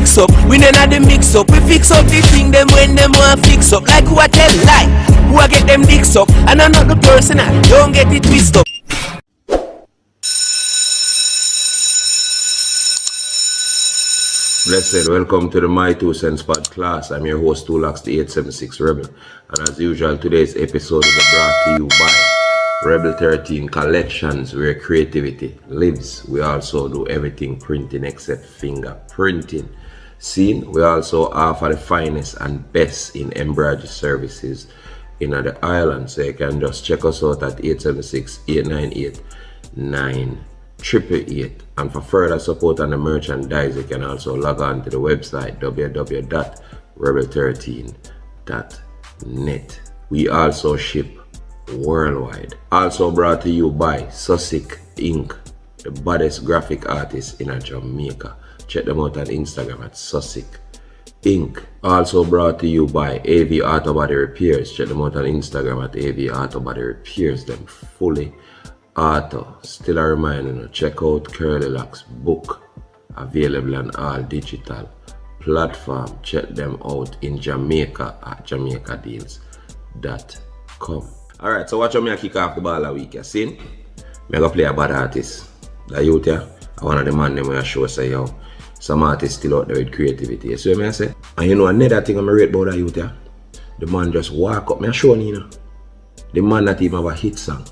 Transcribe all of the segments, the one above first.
mix up. We none of the mix up. We fix up the thing them when them want fix up. Like who I tell lie, who I get them dicks up. And I'm not the personal, don't get it twisted up. Blessed, welcome to the My 2 Cents podcast. I'm your host, TU-LOX'S, the 876 Rebel. And as usual, today's episode is brought to you by Rebel 13 Collections, where creativity lives. We also do everything printing except fingerprinting. Seen, we also offer the finest and best in embroidery services in the island. So you can just check us out at 876-898-9888. And for further support on the merchandise, you can also log on to the website www.rebel13.net. We also ship worldwide. Also brought to you by Sussex Inc., the baddest graphic artist in Jamaica. Check them out on Instagram at Sussex Inc. Also brought to you by AV Auto Body Repairs. Check them out on Instagram at AV Auto Body Repairs. Them fully auto. Still a reminder, check out Curly Locks book, available on all digital platform. Check them out in Jamaica at jamaicadeals.com. Alright, so watch how me kick off the ball a week. You seen? Me go play a bad artist. The youth here, I one of the man them where show say yo, some artists still out there with creativity. You see what I say? And you know another thing I'm rate about the youth here? The man just walk up, me a show you know. The man that even have a hit song.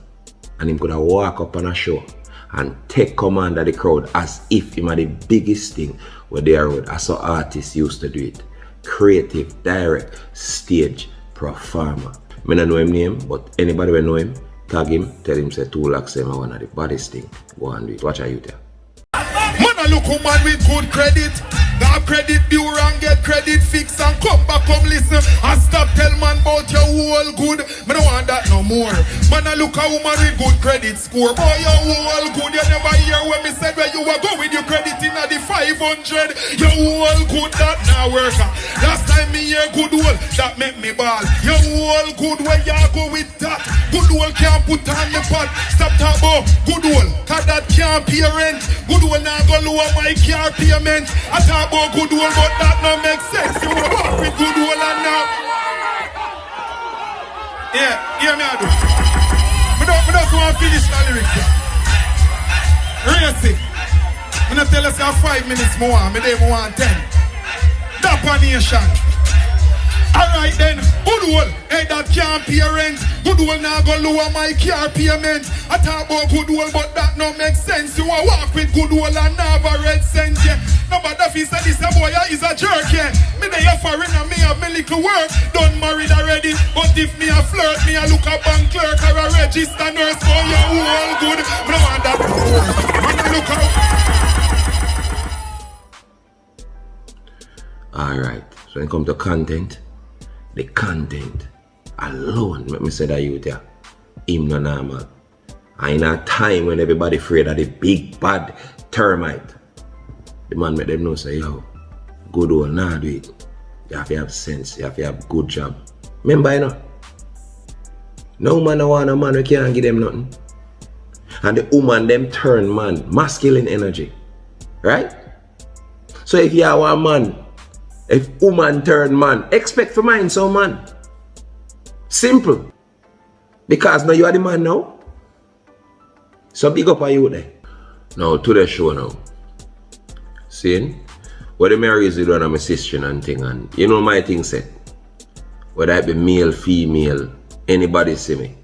And him could have walk up on a show and take command of the crowd as if him had the biggest thing where they are. I saw artists used to do it. Creative, direct, stage performer. I don't know him name, but anybody will know him, tag him, tell him say TU-LOX'S is one of the baddest thing. Go and do it. Watch how you tell. Man, I look man with good credit. That credit bureau and get credit fix and come back, come listen and stop tell man about your whole good. Me don't want that no more. Man, I look a woman with good credit score. Boy, your whole good. You never hear when me said where you were go with your credit in the 500. Your whole good that now work. Last time me hear good whole that make me ball. Your whole good where you go with that. Good whole can't put on your pot. Stop talk about good whole, cause that can't pay rent. Good whole now go lower my car payment. I talk about good whole, but that no make sense. You will walk with good whole and now. Yeah, hear me I do. I don't want to finish the lyrics here. Racy. I'm not tell us 5 minutes more, I don't want 10. Dapper Nation. Alright then, good whole, hey that can't pay rent. Good whole now go lower my car payment. I talk about good whole, but that no make sense. You will walk with good whole and never red cent, yeah. Nobody fi say this a boy is a jerk, yeah. Me dey offering and me have me little work. Done married already, but if me a flirt, me a look a bank clerk or a register nurse. For your whole good, me no want that. Man a look out. Alright, so when it comes to content, the content alone, let me say that you there, him no normal. And in a time when everybody afraid of the big bad termite, the man make them know say, yo, good old nah do it. You have to have sense, you have to have good job. Remember, you know, no man no want a man who can't give them nothing. And the woman them turn man, masculine energy. Right? So if you are one man, if woman turn man, expect for mine some man. Simple. Because now you are the man now. So big up on you there. Now to the show now. See? What the marriage is doing on my sister and thing, and you know my thing said. Whether it be male, female, anybody see me.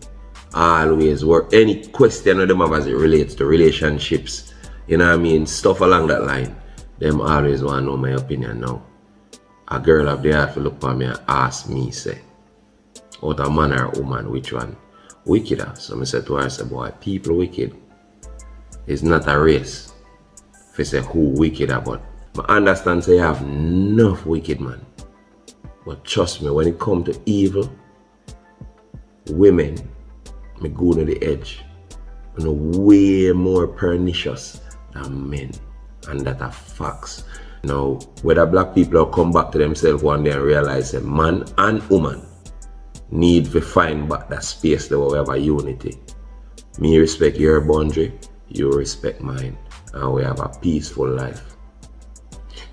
Always work. Any question of them have as it relates to relationships. You know what I mean? Stuff along that line. Them always want to know my opinion now. A girl have the heart to look at me and ask me, say, out a man or a woman, which one wickeder? So I said to her, I said, boy, people wicked. It's not a race. If I say who wickeder, but I understand say you have enough wicked man. But trust me, when it comes to evil, women, me go to the edge. You know, way more pernicious than men. And that are facts. Now, whether black people will come back to themselves one day and realize that man and woman need to find back that space that we have a unity. Me respect your boundary, you respect mine, and we have a peaceful life.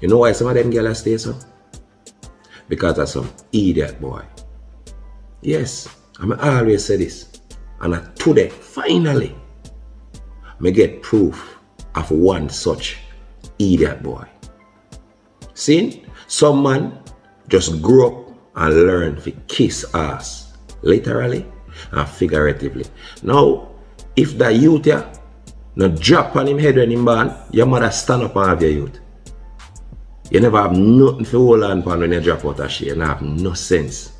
You know why some of them girls stay so? Because of some idiot boy. Yes, I always say this. And today, finally, I get proof of one such idiot boy. See, some man just grew up and learn to kiss ass, literally and figuratively. Now, if that youth here no drop on him head when him born, your mother stand up and have your youth. You never have nothing to hold on when you drop out of shit. You have no sense.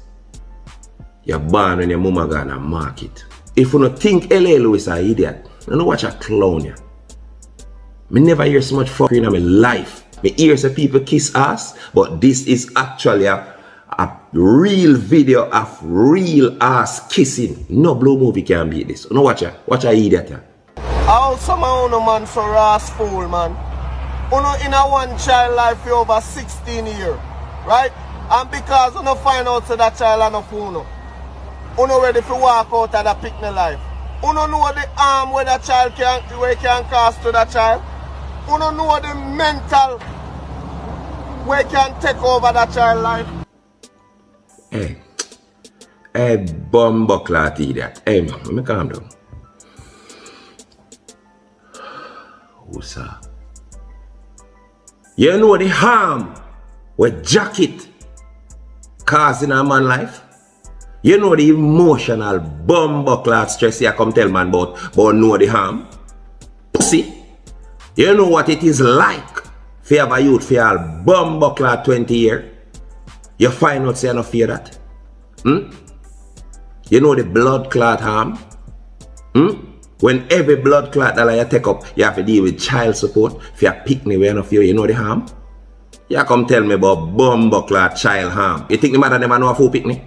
You're born when your mama gonna mark it. If you don't think L.A. Lewis an idiot, you don't watch a clown here. Me never hear so much fucking in my life. Me hear some people kiss ass, but this is actually a real video of real ass kissing. No blue movie can beat this. You know watch a idiot here. How some of you man so ass fool, man. You in a one child life for over 16 years, right? And because you find out so that child and a fool, you ready to walk out of the picnic life. You know the harm where that child can cause to that child. You know the mental where can take over that child life. Hey, bumbuckler idiot. Hey man, let me calm down. What's up? You know the harm with jacket causing a man life? You know the emotional bumbuckler stress you come tell man about, but know the harm? Pussy. You know what it is like for have a youth for all bumbuckler 20 years? You find out say you no fear that? You know the blood clot harm? When every blood clot that you take up, you have to deal with child support for your picnic where you no fear, you know the harm? You come tell me about bumbuckler child harm. You think the mother never know a full picnic?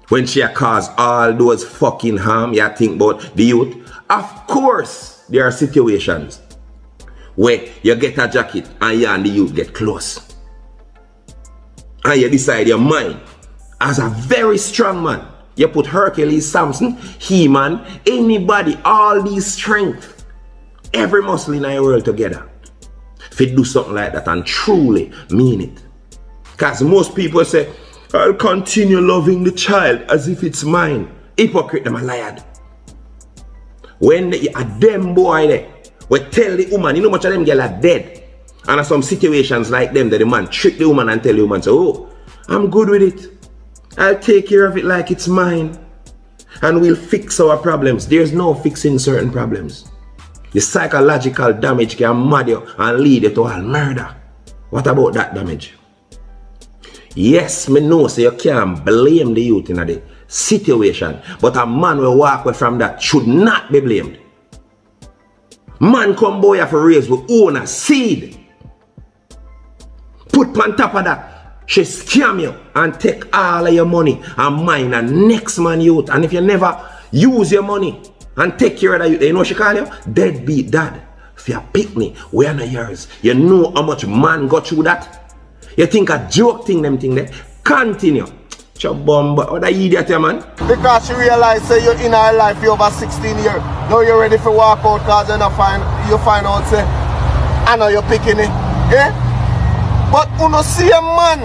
When she cause all those fucking harm, you think about the youth? Of course, there are situations where you get a jacket and you and the youth get close. And you decide your mind, as a very strong man, you put Hercules, Samson, He-Man, anybody, all these strength, every muscle in your world together. If you do something like that and truly mean it. Because most people say, I'll continue loving the child as if it's mine. Hypocrite, them a liar. When a them boy there, we tell the woman, you know much of them girls are dead. And in some situations like them, that the man trick the woman and tell the woman, so, oh, I'm good with it. I'll take care of it like it's mine. And we'll fix our problems. There's no fixing certain problems. The psychological damage can mad you and lead you to all murder. What about that damage? Yes, me know so you can't blame the youth in the situation. But a man will walk away from that should not be blamed. Man come boy have to raise with own a seed. Put on top of that. She scam you and take all of your money and mine and next man youth. And if you never use your money and take care of that youth, you know what she call you? Deadbeat dad. If you pick me, we are not yours. You know how much man got through that? You think a joke thing them thing there? Continue. What a idiot you man. Because she realized say you're in her life for over 16 years. Now you're ready for walk out because you find out say, I know you're picking it. Eh? But you no see a man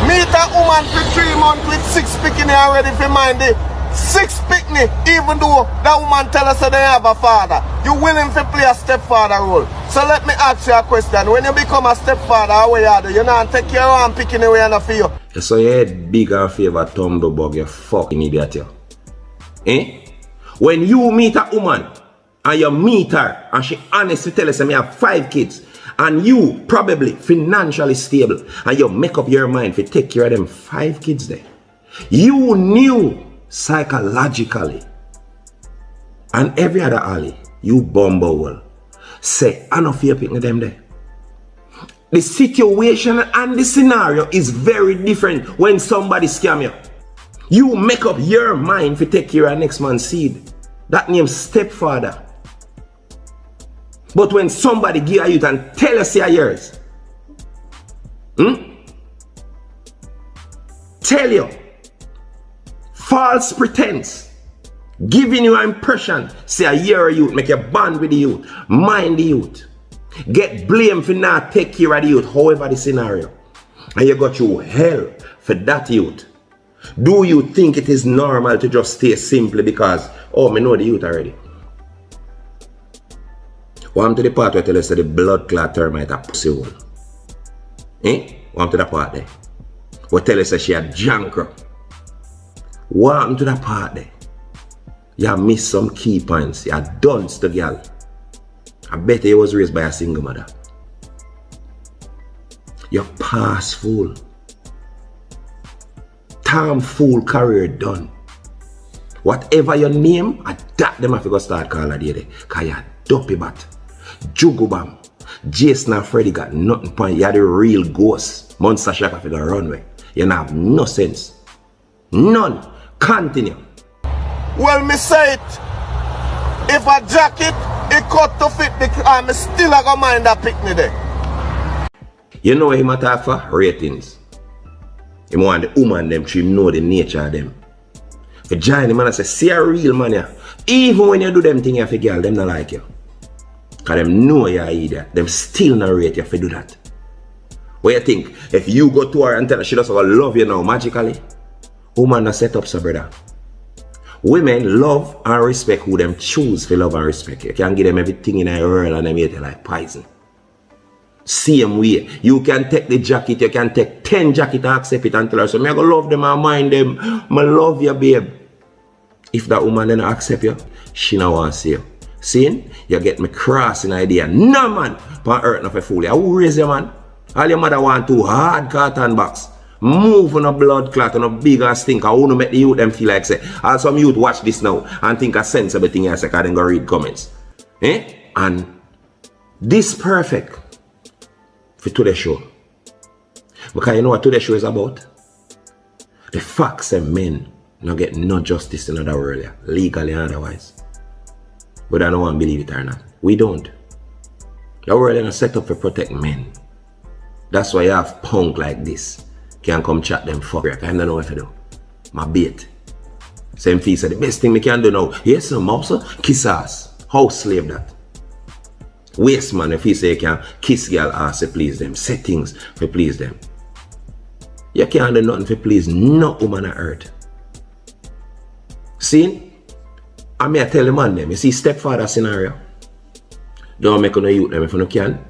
meet a woman for 3 months with 6 picking already for mind it. 6 picnic, even though that woman tell us that they have a father. You willing to play a stepfather role. So let me ask you a question. When you become a stepfather, how you do? You not take care of and picking away and for you. So you head big and favor Tumblebug, you fucking idiot you. Eh? When you meet a woman and you meet her and she honestly tell us that I have 5 kids and you probably financially stable and you make up your mind to take care of them 5 kids there. You knew psychologically and every other alley, you bumble say, I don't fear picking them there. The situation and the scenario is very different when somebody scam you. You make up your mind to take care of next man's seed. That name's stepfather. But when somebody give you and tell us you're yours, tell you, false pretense, giving you an impression, say a year youth, make you bond with the youth, mind the youth. Get blamed for not take care of the youth, however the scenario. And you got through hell for that youth. Do you think it is normal to just stay simply because, oh, me know the youth already? Welcome to the part where I tell us that the blood clot termite a pussy hole. Welcome to that part there. We tell us that she a jankro. Welcome to that part there. You miss some key points. You dunce the girl. I bet he was raised by a single mother. Your past fool. Damn fool career done. Whatever your name, I that them have to go start calling you there. Cause you're dopey bat. Jugubam. Jason and Freddy got nothing point. You're the real ghost. Monster Shack have to go runway. You don't have no sense. None. Continue. Well, me say it. If a jacket, it cut to fit the I'm still a go mind that pick me there. You know what him attack for? Ratings. Him want the woman them to know the nature of them. For join him and say, see a real man here. Even when you do them thing for girl, them not like you. Cause them know you're an idiot. Them still not rate you for do that. What you think? If you go to her and tell her she doesn't love you now magically, woman not set up so brother. Women love and respect who them choose for love and respect. You can give them everything in a world and them eat it like poison. Same way, you can take the jacket, you can take 10 jackets and accept it and tell her, so me I go love them and mind them. I love you, babe. If that woman then accept you, she not want to see you. See, you get me crossing idea. No man, pan earth not for fool you. Who raise you, man? All your mother want to hard carton box. Move on a blood clot on a big ass stink. I want to make the youth them feel like say. And some youth watch this now and think a sensible thing I say because they go read comments. And this perfect for today's show. Because you know what today's show is about? The facts and men not get no justice in other world, legally and otherwise. But I don't want to believe it or not. We don't. The world is not set up to protect men. That's why you have punk like this. Can come chat them fuck. I don't know what to do. My bait. Same fee said the best thing we can do now. Yes, some mouse, kiss ass. House slave that. Waste man if he say you can kiss girl ass to please them. Say things to please them. You can't do nothing to please no woman on earth. See? I may tell the man them. You see stepfather scenario. Don't make no youth them if you can.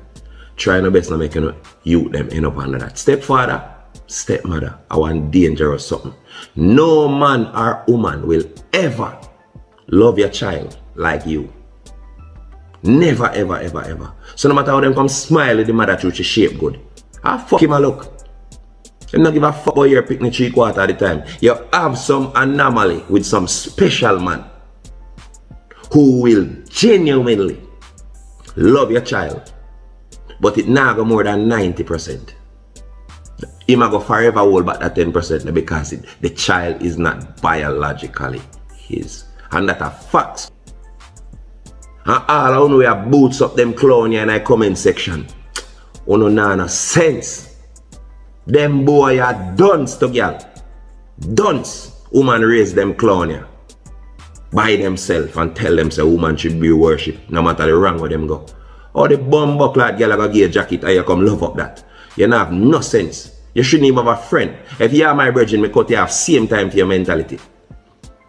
Try no best not make no youth them end up under that. Stepfather, stepmother, I want dangerous something. No man or woman will ever love your child like you. Never, ever, ever, ever. So no matter how them come smile at the mother through she shape good. I fuck him a look. Them not give a fuck about your picnic 3/4 of the time. You have some anomaly with some special man who will genuinely love your child. But it now go more than 90%. He might go forever hold back that 10% because the child is not biologically his. And that are facts. And all I know we have boots up them clown here in the comment section. Uno no sense. Them boy are dunce to girl. Dunce. Woman raise them clown here. By themselves and tell them say woman should be worshipped no matter the wrong where them go. Or the bum buckler girl go give a jacket and you come love up that. You don't have no sense. You shouldn't even have a friend. If you are my virgin, me cut you have same time to your mentality.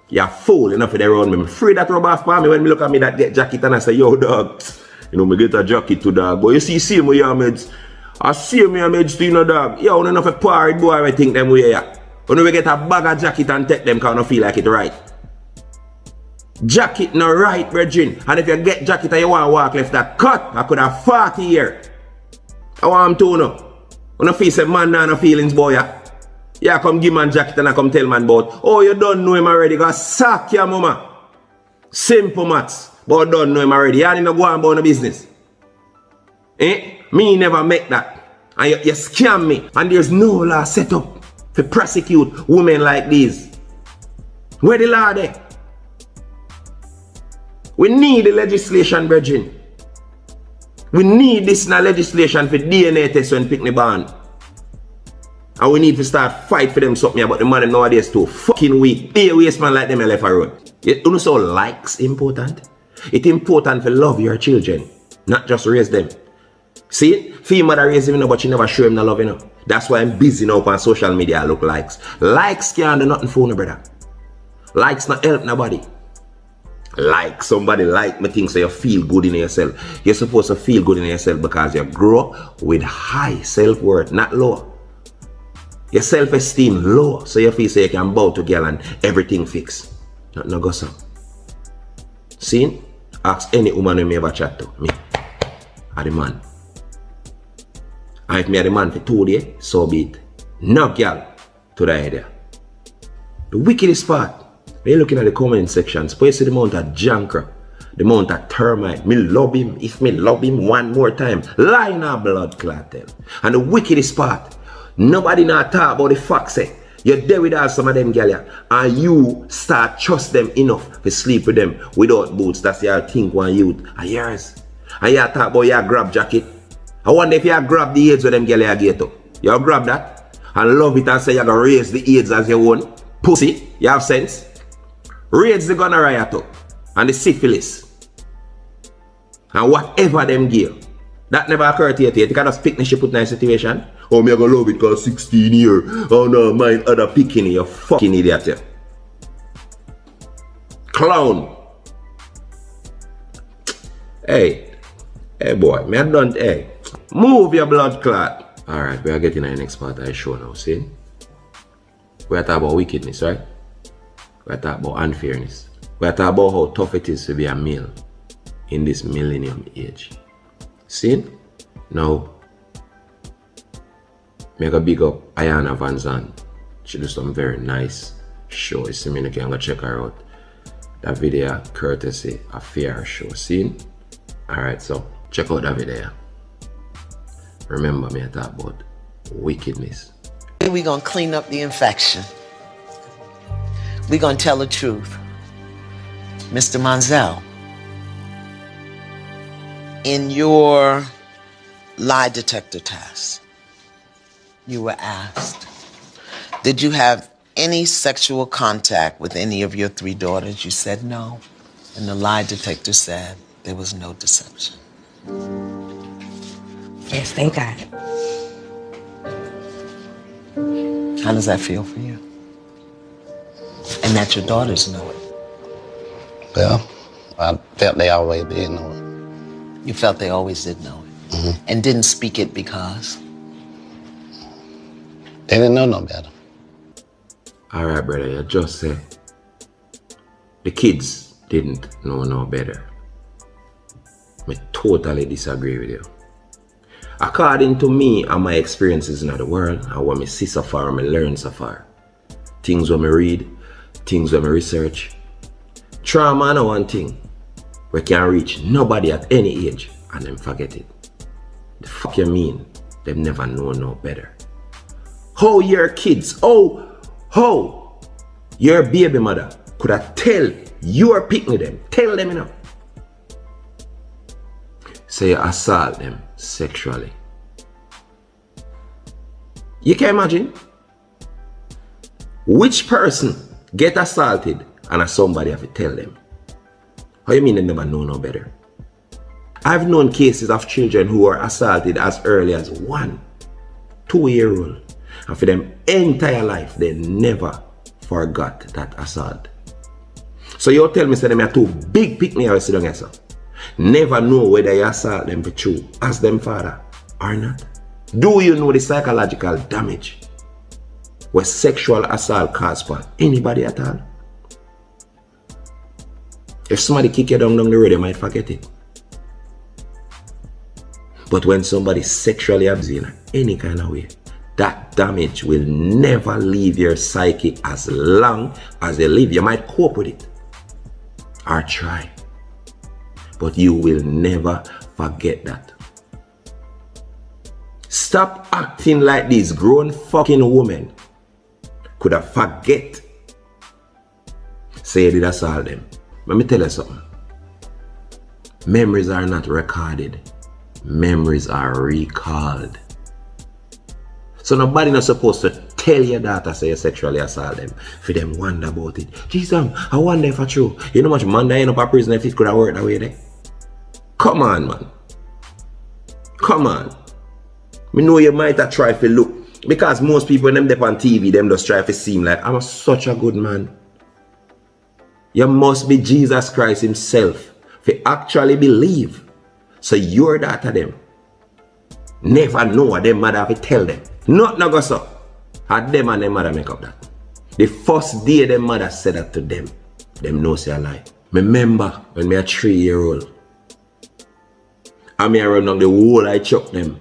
You're fool enough for the around me. I'm afraid that rub off for me when me look at me that get jacket and I say, yo dog, you know me get a jacket to dog. But you see me your meds. I see me your meds to you know dog. Yo, enough a parrot boy I think them way ya. When we get a bag of jacket and take them cause I don't feel like it right. Jacket no right, virgin. And if you get jacket and you want to walk left that cut, I could have 40 here. I want him to know. When I feel say man nah no feelings boy ya. Yeah, come give man jacket and I come tell man about, oh you don't know him already, go sack your mama. Simple maths, but don't know him already. You ain't no go on about no business. Me never make that. And you scam me. And there's no law set up to prosecute women like these. Where the law there? We need the legislation, virgin. We need this in legislation for DNA test when pick the band. And we need to start fight for them something about the man nowadays too fucking weak. Be a waste man like them left a road. You know so likes important? It's important to love your children, not just raise them. See it? For your mother raise him, but she never show him no love, you know. That's why I'm busy now on social media. I look likes. Likes can't do nothing for no brother. Likes not help nobody. Like somebody like me think so you feel good in yourself. You're supposed to feel good in yourself because you grow with high self-worth, not low. Your self-esteem low, so you feel so you can bow to girl and everything fix. No go so. See? Ask any woman who me ever chat to. Me. I the man. And if me are the man for 2 days, so be it. No girl to the idea. The wickedest part, when you're looking at the comment sections, you see the amount of janker, the amount of termite. Me love him, if me love him one more time, line of blood clot tell. And the wickedest part, nobody not talk about the fact say, you're there with all some of them girl and you start trust them enough to sleep with them without boots. That's your think one youth and yours. And you talk about your grab jacket. I wonder if you grab the AIDS with them girl you get to. You grab that and love it and say you're gonna raise the AIDS as your own. Pussy, you have sense? Raise the gonorrhea too and the syphilis. And whatever them give. That never occurred to you. You can just pick the shit put in a situation. Oh, me I gonna love it cause 16 years. Oh no, mind other picking you fucking idiot. Yeah. Clown. Hey boy, me I don't, hey. Move your blood clot. Alright, we are getting to the next part of the show now, see? We are talking about wickedness, right? We are talking about unfairness. We are talking about how tough it is to be a male in this millennium age. See? Now, me go big up Ayana Van Zandt. She do some very nice shows. See me, you can go check her out. That video courtesy of Fair Show. See? Alright, so check out that video. Remember me I talk about wickedness. We're going to clean up the infection. We're going to tell the truth. Mr. Monzel, in your lie detector test, you were asked, did you have any sexual contact with any of your 3 daughters? You said no. And the lie detector said there was no deception. Yes, thank God. How does that feel for you? And that your daughters know it. Well, I felt they always did know it. You felt they always did know it. Mm-hmm. And didn't speak it because? They didn't know no better. Alright, brother, you just say the kids didn't know no better. I totally disagree with you. According to me and my experiences in the world, and what I see so far and I learn so far, things when I read, things when I research, trauma is one thing we can reach nobody at any age and them forget it. The fuck you mean? Them never know no better. How your kids, how your baby mother could have tell your picking them, tell them enough. Say you assault them sexually. You can imagine which person get assaulted and somebody have to tell them. How you mean they never know no better? I've known cases of children who were assaulted as early as 1, 2-year-old. And for them entire life, they never forgot that assault. So you tell me say them are 2 big pick me I sit down here, sir. Never know whether you assault them for true as them father or not. Do you know the psychological damage where sexual assault causes for anybody at all? If somebody kick you down the road, you might forget it. But when somebody sexually abuses you in any kind of way, that damage will never leave your psyche as long as they live. You might cope with it or try, but you will never forget that. Stop acting like these grown fucking women could have forget. Say you did assault them. Let me tell you something. Memories are not recorded. Memories are recalled. So nobody not supposed to tell your daughter say you sexually assault them. For them wonder about it. Jesus, I wonder if it's true. You know how much man that end up a prison if it could have worked that way there? Come on, man. Come on. Me know you might have tried to look. Because most people when them dep on TV, them just try to seem like I'm such a good man. You must be Jesus Christ himself to actually believe. So you're that of them. Never know what them mother have to tell them. Not go so. Had them and them mother make up that. The first day them mother said that to them know say a lie. Remember when me a 3-year-old. And me run down the whole I chuck them.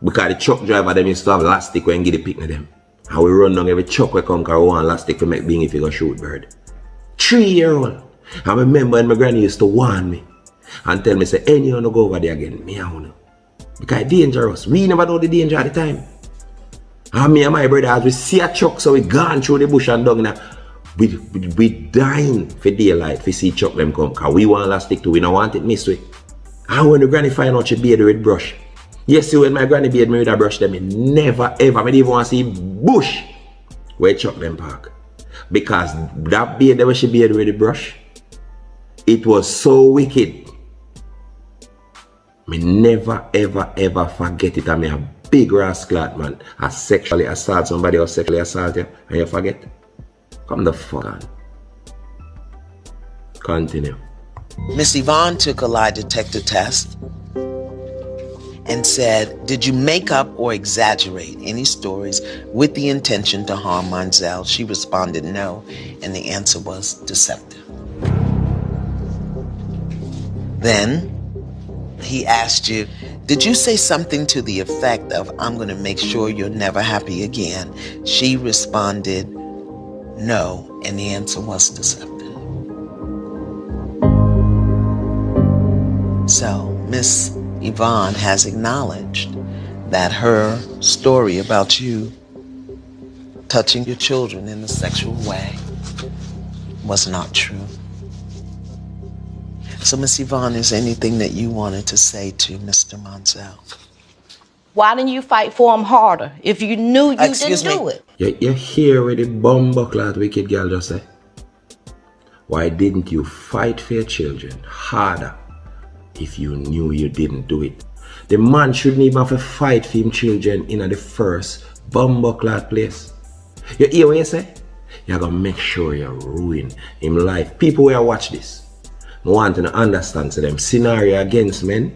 Because the truck driver them used to have elastic when get the picnic them. And we run down every truck we come carry one elastic to make being if you go shoot bird. 3-year-old. I remember when my granny used to warn me and tell me say, any you wanna go over there again, me I wanna. Because it's dangerous. We never know the danger at the time. And me and my brother as we see a truck so we gone through the bush and down there. We dying for daylight to see truck them come. Because we want elastic too. We don't want it missed with. And when the granny find out she beard with brush. Yes, see when my granny beard me with a brush them, never ever. I didn't even want to see bush where truck them park. Because that beard that she beard with the brush, it was so wicked. Me never ever forget it. I mean a big rascal man. I sexually assault somebody or sexually assault you and you forget. Come the fuck on. Continue. Miss Yvonne took a lie detector test and said, did you make up or exaggerate any stories with the intention to harm Monzel? She responded no, and the answer was deceptive. Then he asked you, did you say something to the effect of, I'm going to make sure you're never happy again? She responded no, and the answer was deceptive. So Miss Yvonne has acknowledged that her story about you touching your children in a sexual way was not true. So Miss Yvonne, is there anything that you wanted to say to Mr. Monzel? Why didn't you fight for him harder if you knew you didn't do it? You hear where the bumbuckler wicked girl just say? Why didn't you fight for your children harder if you knew you didn't do it? The man shouldn't even have to fight for him children in the first bumbuckler place. You hear what you say? You're gonna make sure you ruin him life. People who watch this, I want to understand to them scenario against men,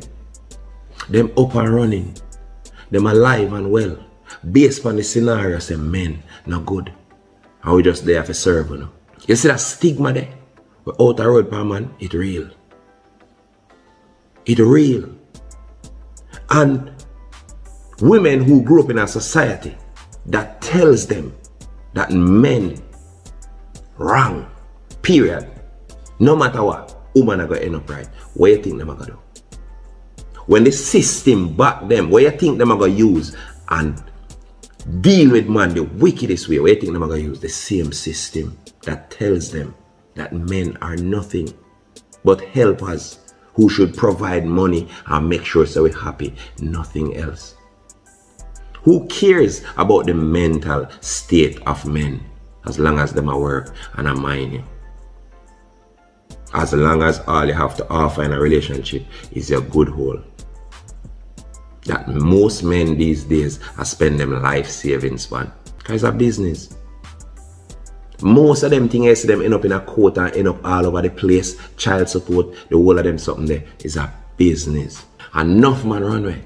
them up and running, them alive and well, based on the scenario say men not good. And we just there for serve, you know. You see that stigma there? We're out the road, man, it real. It real. And women who grew up in a society that tells them that men wrong, period. No matter what, women are going to end up right. What you think them are going to do? When the system back them, what you think them are going to use and deal with man the wickedest way, what you think them are going to use? The same system that tells them that men are nothing but helpers who should provide money and make sure so we're happy, nothing else. Who cares about the mental state of men as long as them are work and are mining? As long as all you have to offer in a relationship is your good hole. That most men these days are spending them life savings span. Because it's a business. Most of them things them end up in a court and end up all over the place. Child support, the whole of them something there is a business. Enough man run away.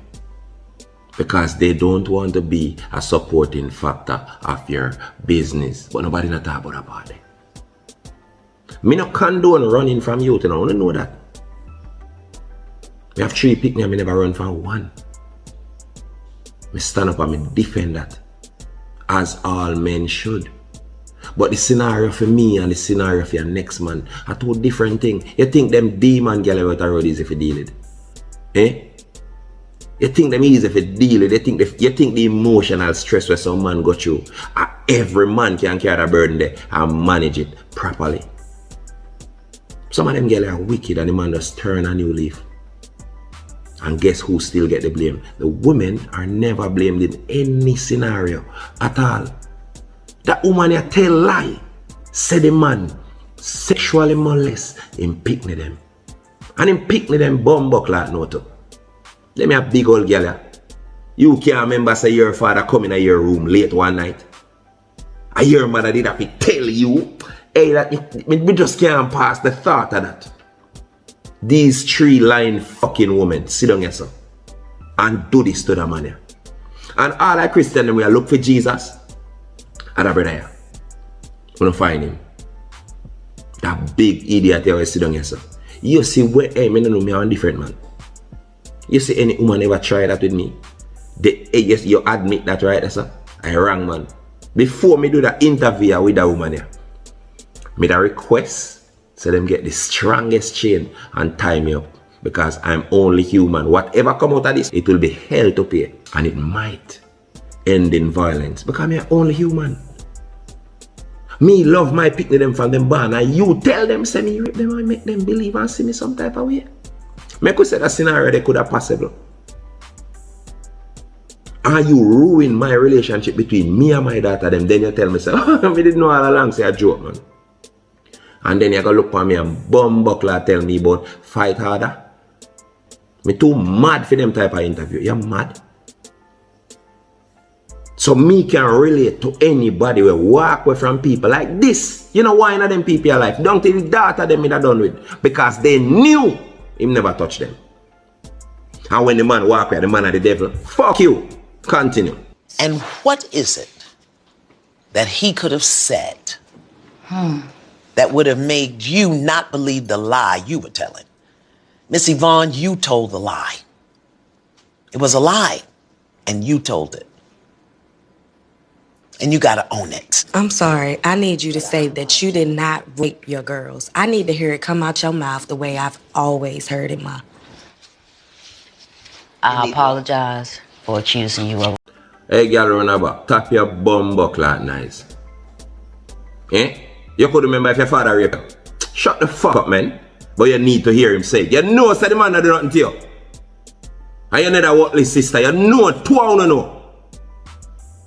Because they don't want to be a supporting factor of your business. But nobody not talk about that part. Me no condone running from youth, and I want to know that. Me have 3 picnic and me never run from one. Me stand up and me defend that. As all men should. But the scenario for me and the scenario for your next man are 2 different things. You think them demon girl out the road easy if you deal with? Eh? You think them easy if you deal with? You think the emotional stress where some man go through, every man can carry the burden there and manage it properly. Some of them girls are wicked and the man just turn a new leaf. And guess who still get the blame? The women are never blamed in any scenario at all. That woman you tell lie, say the man sexually molest him picnic them. And him picnic them bumbuck like no too. Let me a big old girl here. You can't remember say your father come in your room late one night. And your mother did have to tell you, hey, that me just can't pass the thought of that. These 3-line fucking women sit down here, sir, and do this to the man here. And all our Christians, we look for Jesus. And that brother here, we don't find him. That big idiot here sit down here, sir. You see, where, hey, me don't know me, I'm a different man. You see any woman ever try that with me? Yes, you admit that, right, sir? I wrong, man. Before me do that interview with that woman here, made a request so them get the strongest chain and tie me up. Because I'm only human. Whatever come out of this, it will be hell to pay. And it might end in violence. Because I'm only human. Me love my picnic them from them born. And you tell them, say me rape them and make them believe and see me some type of way. Me could say that scenario they could have possible. And you ruin my relationship between me and my daughter them. Then you tell me, say, oh, me didn't know all along, say a joke, man. And then you go look for me and bumbuckler tell me about fight harder. Me too mad for them type of interview. You're mad. So me can relate to anybody who walk away from people like this. You know why none of them people are life? Don't tell the daughter them in a done with. Because they knew him never touch them. And when the man walk away, the man of the devil, fuck you. Continue. And what is it that he could have said that would have made you not believe the lie you were telling? Miss Yvonne, you told the lie. It was a lie, and you told it. And you gotta own it. I'm sorry. I need you to say that you did not rape your girls. I need to hear it come out your mouth the way I've always heard it, Ma. I apologize for accusing you of. Hey, girl, run about. Tap your bum buckler nice. Eh? You could remember if your father raped you. Shut the fuck up, man. But you need to hear him say it. You know, say the man that do nothing to you. And you know that worthless sister. You know, two I don't know.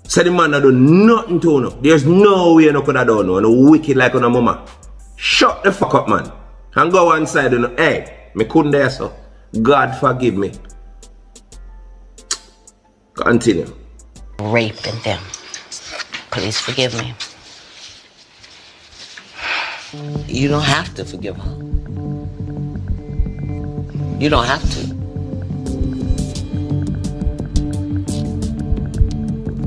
Say the man that do nothing to you. There's no way you could have done no. No wicked like on a mama. Shut the fuck up, man. And go one side. You know. Hey, me couldn't dare so. God forgive me. Continue. Raping them. Please forgive me. You don't have to forgive her. You don't have to.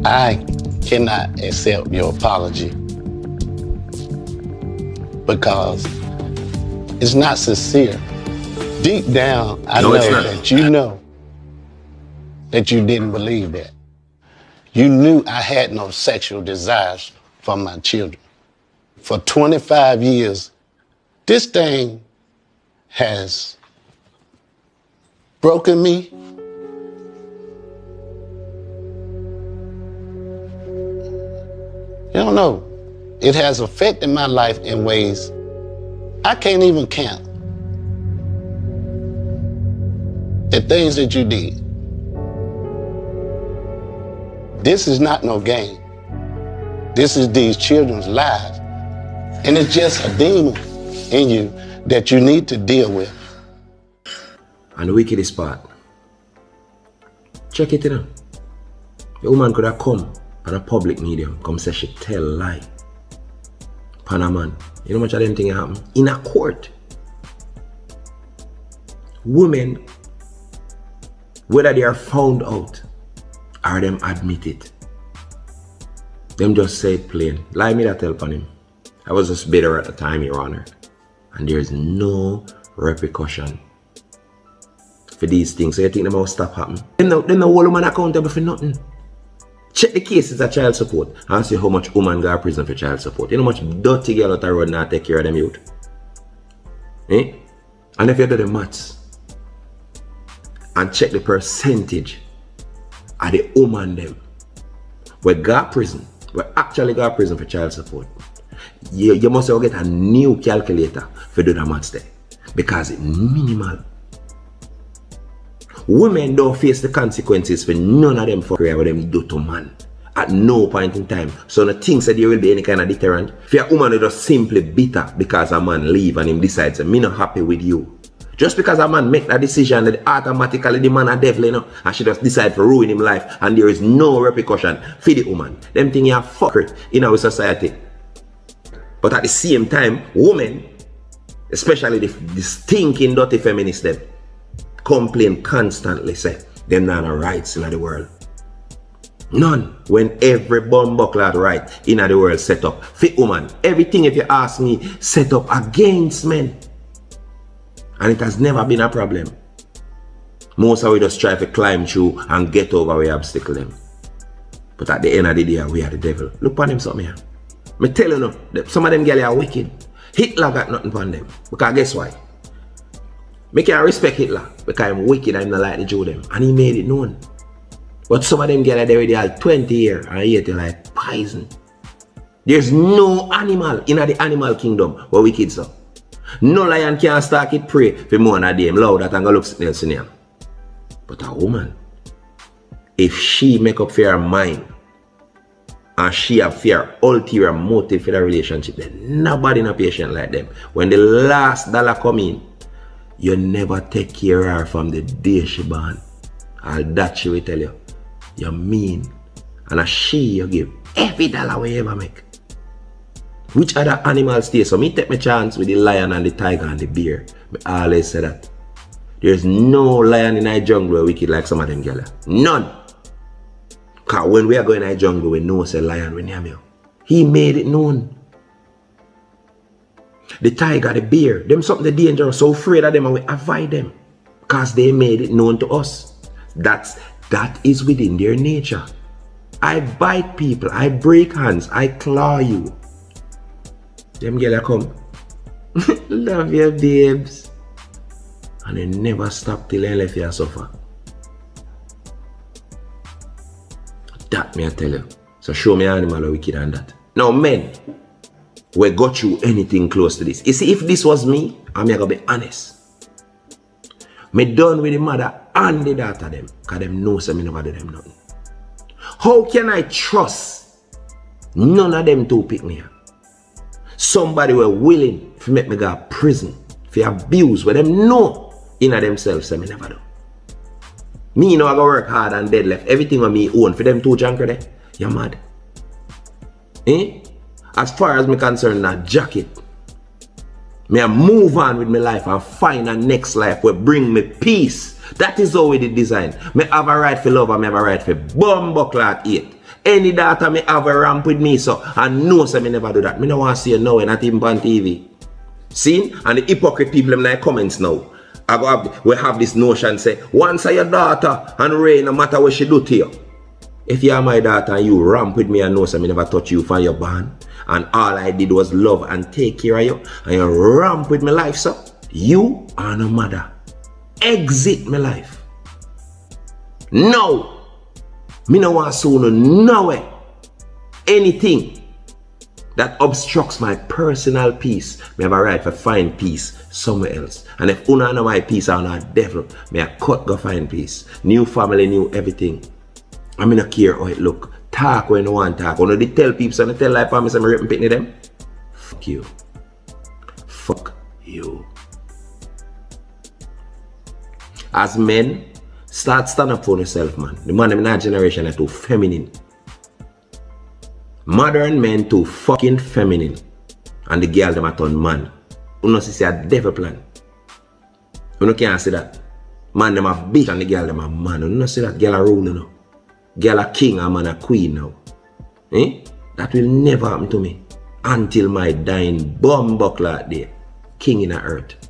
I cannot accept your apology because it's not sincere. Deep down, I know that you know that you didn't believe that. You knew I had no sexual desires for my children. For 25 years, this thing has broken me. You don't know. It has affected my life in ways I can't even count. The things that you did. This is not no game. This is these children's lives. And it's just a demon in you that you need to deal with. And the wickedest part. Check it, you know. The woman could have come on a public medium, come say she tell lie. Panaman. You know much of them things happen? In a court. Women, whether they are found out or them admit it, them just say it plain. Lie me that tell upon him. I was just bitter at the time, Your Honor. And there's no repercussion for these things. So you think they must stop happening? Them no hold woman accountable for nothing. Check the cases of child support and see how much woman go to prison for child support. You know how much dirty girl out the road now take care of them youth. Eh? And if you do the maths and check the percentage of the woman them we got prison, we actually got prison for child support, you must get a new calculator for do the maths there. Because it's minimal. Women don't face the consequences for none of them fuckery what them do to man at no point in time. So no things that there will be any kind of deterrent. For a woman who just simply bitter because a man leave and him decides, me not happy with you. Just because a man make that decision, that automatically the man a devil, you know, and she just decide to ruin him life, and there is no repercussion for the woman. Them thing are fuckery in our society. But at the same time, women, especially the stinking dirty feminists, them complain constantly, say them not no rights in the world. None. When every bumbuckler right in the world set up for woman, everything, if you ask me, set up against men. And it has never been a problem. Most of we just try to climb through and get over the obstacle them. But at the end of the day, we are the devil. Look upon them something here. Me tell you no, some of them girls are wicked. Hitler got nothing upon them. Because guess why? Me can't respect Hitler because I'm wicked and I'm not like the Jew them. And he made it known. But some of them girls are already had 20 years and eat it like poison. There's no animal in the animal kingdom where wicked so. No lion can start it pray for more than them loud that and go look something else in him. But a woman, if she make up for her mind and she have fear ulterior motive for the relationship, then nobody not patient like them. When the last dollar come in, you never take care of her from the day she born. All that she will tell you. You mean. And a she you give every dollar we ever make. Which other animals stay? So me take my chance with the lion and the tiger and the bear. I always say that. There's no lion in the jungle wicked like some of them girls. None. Because when we are going in the jungle, we know it's a lion we name you. He made it known. The tiger, the bear, them something dangerous, so afraid of them and we avoid them. Because they made it known to us. That is within their nature. I bite people, I break hands, I claw you. Them girls come. Love your babes. And they never stop till they left you suffer. That me I tell you. So show me animal or wicked and that. Now men, we got you anything close to this. You see, if this was me, I'm gonna be honest. Me done with the mother and the daughter them. Because them know so me never do them nothing. How can I trust none of them to pick me up? Somebody were willing to make me go to prison for abuse where them know in themselves so me never do. Me you know I go work hard and dead left everything on me own for them two junker there. You're mad. Eh? As far as me concerned that jacket. Me I move on with my life and find a next life where bring me peace. That is how we did design. Me have a right for love and me have a right for bumbuckle at 8. Any daughter me have a ramp with me so and know so me never do that. Me no want to see you now not even on TV. See? And the hypocrite people in the comments now. We have this notion say, once I your daughter and Ray, no matter what she do to you. If you are my daughter and you ramp with me and know so me never touch you for your band. And all I did was love and take care of you. And you ramp with my life, so you are no mother. Exit my life. No. Me no want soon nowhere. Anything that obstructs my personal peace, me have a right to find peace somewhere else. And if una know my peace or not devil, me a cut go find peace. New family, new everything. I mean not care how it look. Talk when you want to talk. When you tell people, so you tell like me, so I'm ripping picking them. Fuck you. Fuck you. As men, start stand up for yourself, man. The man in our generation are too feminine. Modern men too fucking feminine. And the girl them are turn man. You know see a devil plan. You know can't see that. Man them a bitch and the girl them a man. You know see that girl a rule you know. Girl a king and man a queen now. Eh? That will never happen to me. Until my dying bumbuckler day. King in the earth.